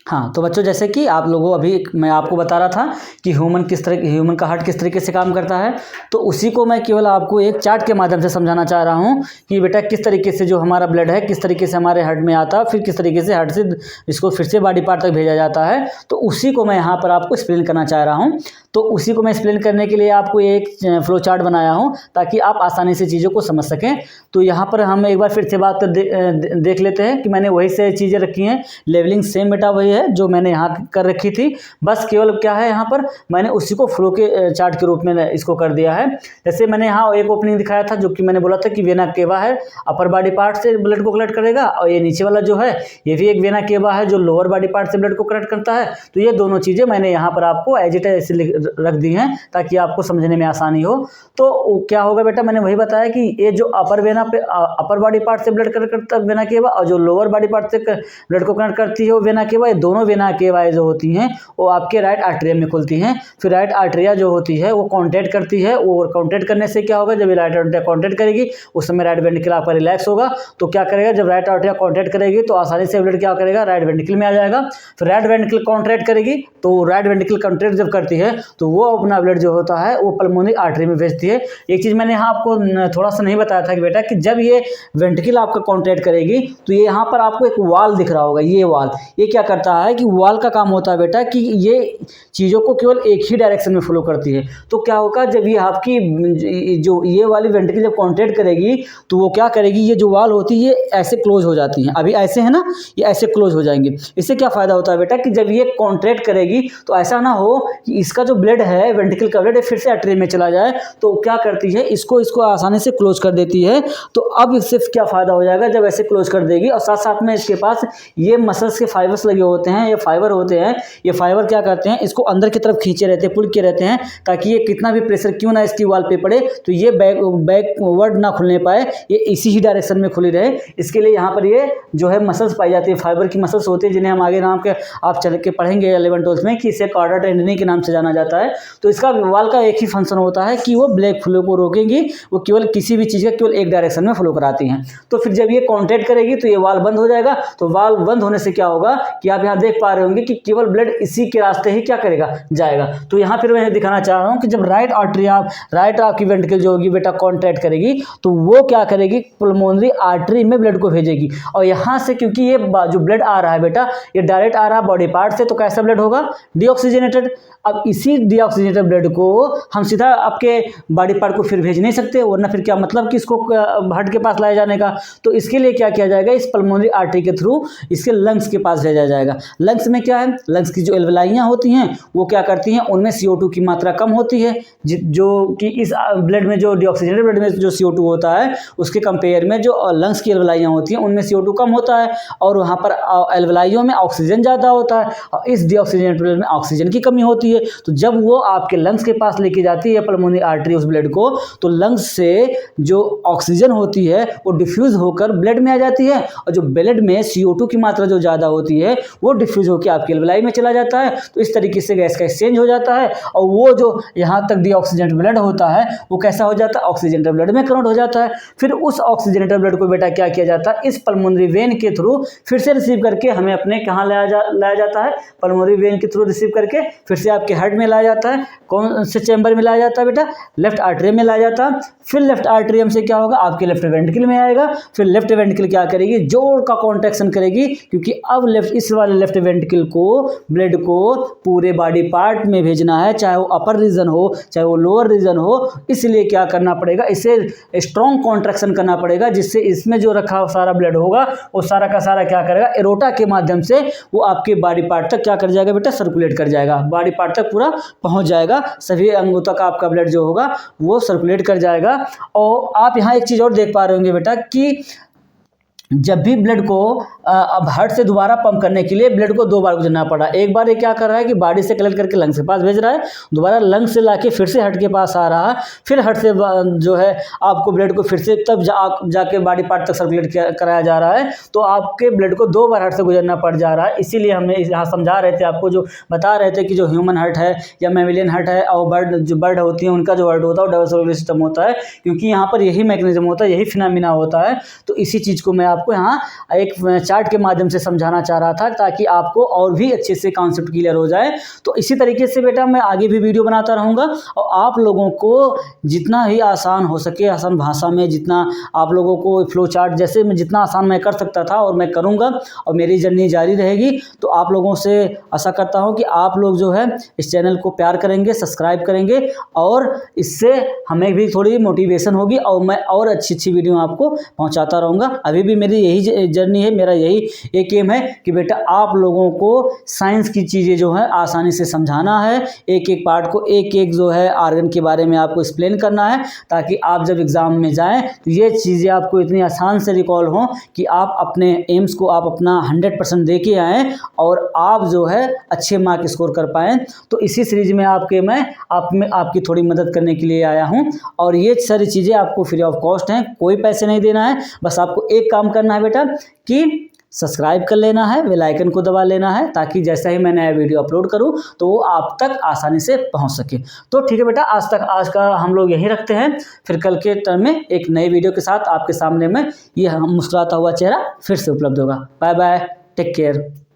हाँ, तो बच्चों जैसे कि आप लोगों अभी मैं आपको बता रहा था कि ह्यूमन का हार्ट किस तरीके से काम करता है, तो उसी को मैं केवल आपको एक चार्ट के माध्यम से समझाना चाह रहा हूँ कि बेटा किस तरीके से जो हमारा ब्लड है किस तरीके से हमारे हार्ट में आता है, फिर किस तरीके से हार्ट से इसको फिर से बॉडी पार्ट तक भेजा जाता है। तो उसी को मैं यहाँ पर आपको एक्सप्लेन करना चाह रहा हूँ। तो उसी को मैं एक्सप्लेन करने के लिए आपको एक फ्लो चार्ट बनाया हूँ ताकि आप आसानी से चीज़ों को समझ सकें। तो यहाँ पर हम एक बार फिर से बात देख लेते हैं कि मैंने वही से चीज़ें रखी हैं। लेवलिंग सेम बेटा वही है जो मैंने यहाँ कर रखी थी, बस केवल क्या है यहाँ पर मैंने उसी को फ्लो के चार्ट के रूप में इसको कर दिया है। जैसे मैंने यहाँ एक ओपनिंग दिखाया था जो कि मैंने बोला था कि वेना केवा है, अपर बॉडी पार्ट से ब्लड को कलेक्ट करेगा, और ये नीचे वाला जो है ये भी एक वेना केवा है जो लोअर बॉडी पार्ट से ब्लड को कलेक्ट करता है। तो ये दोनों चीज़ें मैंने यहाँ पर आपको एज इट इज ऐसे रख दी हैं ताकि आपको समझने में आसानी हो। तो क्या होगा बेटा, मैंने वही बताया कि ये जो अपर बॉडी पार्ट से ब्लड कलेक्ट करता है वेना केवा, और जो लोअर बॉडी पार्ट से ब्लड को कनेक्ट करती है वो वेना केवा। ये दोनों वेना केवाएं जो होती हैं वो आपके राइट आर्टरियम में खुलती हैं। फिर राइट आर्टरिया जो होती है वो कॉन्ट्रैक्ट करती है, और कॉन्ट्रैक्ट करने से क्या होगा, जब ये राइट आर्टरिया कॉन्ट्रैक्ट करेगी उस समय राइट वेंट्रिकल आपका रिलैक्स होगा। तो क्या करेगा, जब राइट आर्टरिया कॉन्ट्रैक्ट करेगी तो आसानी से ब्लड क्या करेगा, राइट वेंट्रिकल में आ जाएगा। फिर राइट वेंट्रिकल कॉन्ट्रैक्ट करेगी, तो राइट वेंट्रिकल कॉन्ट्रैक्ट जब करती है तो वो अपना ब्लड जो होता है वो पल्मोनरी आर्टरी में भेजती है। एक चीज़ मैंने यहाँ आपको थोड़ा सा नहीं बताया था कि बेटा कि जब ये वेंट्रिकल आपका कॉन्ट्रैक्ट करेगी तो ये यहाँ पर आपको एक वाल दिख रहा होगा। ये वाल ये क्या करता है कि वाल का काम होता है बेटा कि ये चीज़ों को केवल एक ही डायरेक्शन में फॉलो करती है। तो क्या होगा, जब ये आपकी जो ये वाली वेंट्रिकल जब कॉन्ट्रैक्ट करेगी तो वो क्या करेगी, ये जो वाल होती है ये ऐसे क्लोज हो जाती हैं। अभी ऐसे है ना, ये ऐसे क्लोज हो जाएंगे। इससे क्या फ़ायदा होता है बेटा कि जब ये कॉन्ट्रैक्ट करेगी तो ऐसा ना हो कि इसका जो ब्लड है वेंट्रिकल का ब्लड फिर से आर्टरी में चला जाए। तो क्या करती है, इसको आसानी से क्लोज कर देती है। तो अब इससे क्या फ़ायदा हो जाएगा, जब ऐसे क्लोज कर देगी और साथ साथ में इसके पास ये मसल्स के फाइबर्स लगे होते हैं, ये फाइबर होते हैं। ये फाइबर क्या करते हैं, इसको अंदर की तरफ खींचे रहते हैं, पुल किए रहते हैं, ताकि ये कितना भी प्रेशर क्यों ना इसकी वाल पे पड़े तो ये बैकवर्ड ना खुलने पाए, ये इसी ही डायरेक्शन में खुली रहे। इसके लिए यहाँ पर ये जो है मसल्स पाई जाती है, फाइबर की मसल्स होती है, जिन्हें हम आगे नाम के आप चल के पढ़ेंगे 11-12 में कि इसे कॉर्डा टेंडनी के नाम से जाना जाता है। तो इसका वाल का एक ही फंक्शन होता है कि वो ब्लड फ्लो को रोकेंगी, वो केवल किसी भी चीज़ का केवल एक डायरेक्शन में फ्लो कराती हैं। तो फिर जब ये कॉन्ट्रैक्ट करेगी तो ये वाल बंद हो जाएगा। तो वाल बंद होने से क्या होगा कि आप यहाँ देख पा रहे होंगे कि केवल ब्लड इसी के रास्ते ही क्या करेगा, जाएगा। तो यहाँ फिर मैं दिखाना चाह रहा हूँ कि जब राइट आपकी वेंट्रिकल जो होगी बेटा कॉन्ट्रैक्ट करेगी तो वो क्या करेगी, पल्मोनरी आर्टरी में ब्लड को भेजेगी। और यहाँ से क्योंकि ये जो ब्लड आ रहा है बेटा ये डायरेक्ट आ रहा है बॉडी पार्ट से, तो कैसा ब्लड होगा, डीऑक्सीजनेटेड। अब इसी डीऑक्सीजनेटेड ब्लड को हम सीधा आपके बॉडी पार्ट को फिर भेज नहीं सकते, वरना फिर क्या मतलब कि इसको हार्ट के पास लाया जाने का। तो इसके लिए क्या किया जाएगा, इस पल्मोनरी आर्टरी के थ्रू इसके लंग्स के पास भेजा जाएगा। लंग्स में क्या है, लंग्स की जो एल्वेलाइयाँ होती हैं वो क्या करती हैं, उनमें CO2 की मात्रा कम होती है, जो कि इस ब्लड में जो डीऑक्सीजनेटेड ब्लड में जो CO2 होता है उसके कंपेयर में जो लंग्स की एल्वेलाइयाँ होती हैं उनमें CO2 कम होता है, और वहाँ पर एल्वेलाइयों में ऑक्सीजन ज़्यादा होता है, और इस डीऑक्सीजनेटेड ब्लड में ऑक्सीजन की कमी होती है। तो जब वो आपके लंग्स के पास लेके जाती है पल्मोनरी आर्टरी उस ब्लड को, तो लंग्स से जो ऑक्सीजन होती है वो डिफ्यूज होकर ब्लड में आ जाती है, और जो ब्लड में CO2 की मात्रा जो ज़्यादा होती है वो डिफ्यूज होकर आपके एल्वेलाई में चला जाता है। तो इस तरीके से गैस का एक्सचेंज हो जाता है, और वो जो यहाँ तक डीऑक्सीजनेटेड ब्लड होता है वो कैसा हो जाता है, ऑक्सीजनेटेड ब्लड में कन्वर्ट हो जाता है। फिर उस ऑक्सीजनेटेड ब्लड को बेटा क्या किया जाता है, इस पल्मोनरी वेन के थ्रू फिर से रिसीव करके हमें अपने कहाँ लाया जाता है, पल्मोनरी वेन के थ्रू रिसीव करके फिर से आपके हार्ट में लाया जाता है। कौन से चैम्बर में लाया जाता है बेटा, लेफ्ट आर्टरियम में लाया जाता है। फिर लेफ्ट आर्टरियम से क्या होगा, आपके लेफ्ट वेंट्रिकल में आएगा। फिर लेफ्ट वेंट्रिकल क्या करेगी, जोर का कॉन्ट्रैक्शन करेगी, क्योंकि अब इस वाले लेफ्ट वेंट्रिकल को ब्लड को पूरे बॉडी पार्ट में भेजना है, चाहे वो अपर रीजन हो चाहे वो लोअर रीजन हो। इसलिए क्या करना पड़ेगा, इसे स्ट्रॉन्ग कॉन्ट्रैक्शन करना पड़ेगा, जिससे इसमें जो रखा सारा ब्लड होगा वो सारा का सारा क्या करेगा, एरोटा के माध्यम से वो आपके बॉडी पार्ट तक क्या कर जाएगा बेटा, सर्कुलेट कर जाएगा, बॉडी पार्ट तक पूरा पहुंच जाएगा, सभी अंगों तक आपका ब्लड जो होगा वो सर्कुलेट कर जाएगा। और आप यहाँ एक चीज़ और देख पा रहे होंगे बेटा कि जब भी ब्लड को अब हार्ट से दोबारा पंप करने के लिए ब्लड को 2 बार गुजरना पड़ा। एक बार ये क्या कर रहा है कि बॉडी से कलेक्ट करके लंग्स के पास भेज रहा है, दोबारा लंग्स से लाके फिर से हार्ट के पास आ रहा है, फिर हार्ट से जो है आपको ब्लड को फिर से तब जाके बॉडी पार्ट तक सर्कुलेट कराया जा रहा है। तो आपके ब्लड को 2 बार हार्ट से गुजरना पड़ जा रहा है। इसीलिए हमने यहाँ समझा रहे थे आपको, जो बता रहे थे कि जो ह्यूमन हार्ट है या मैमिलियन हार्ट है और बर्ड होती है उनका जो हार्ट होता है वो डबल सर्कुलेटरी सिस्टम होता है, क्योंकि यहाँ पर यही मैकेनिज्म होता है, यही फिनोमिना होता है। तो इसी चीज़ को मैं आपको यहाँ एक चार्ट के माध्यम से समझाना चाह रहा था, ताकि आपको और भी अच्छे से कॉन्सेप्ट क्लियर हो जाए। तो इसी तरीके से बेटा मैं आगे भी वीडियो बनाता रहूँगा और आप लोगों को जितना ही आसान हो सके, आसान भाषा में जितना आप लोगों को फ्लो चार्ट जैसे मैं जितना आसान मैं कर सकता था और मैं करूँगा, और मेरी जर्नी जारी रहेगी। तो आप लोगों से आशा करता हूँ कि आप लोग जो है इस चैनल को प्यार करेंगे, सब्सक्राइब करेंगे, और इससे हमें भी थोड़ी मोटिवेशन होगी और मैं और अच्छी वीडियो आपको पहुंचाता रहूँगा। अभी भी मेरी यही जर्नी है, मेरा यही एक एम है कि बेटा आप लोगों को साइंस की चीज़ें जो है आसानी से समझाना है, एक एक पार्ट को एक एक जो है आर्गन के बारे में आपको एक्सप्लेन करना है, ताकि आप जब एग्ज़ाम में जाएं तो ये चीज़ें आपको इतनी आसान से रिकॉल हों कि आप अपने एम्स को आप अपना 100% दे के आएँ और आप जो है अच्छे मार्क स्कोर कर पाएँ। तो इसी सीरीज में आपकी थोड़ी मदद करने के लिए आया हूँ, और ये सारी चीज़ें आपको फ्री ऑफ कॉस्ट हैं, कोई पैसे नहीं देना है। बस आपको एक काम करना है बेटा कि सब्सक्राइब कर लेना है, बेल आइकन को दबा लेना है, ताकि जैसा ही मैं नया वीडियो अपलोड करूं तो वो आप तक आसानी से पहुंच सके। तो ठीक है बेटा, आज का हम लोग यहीं रखते हैं। फिर कल के टर्म में एक नए वीडियो के साथ आपके सामने में ये मुस्कुराता हुआ चेहरा फिर से उपलब्ध होगा। Bye bye, take care.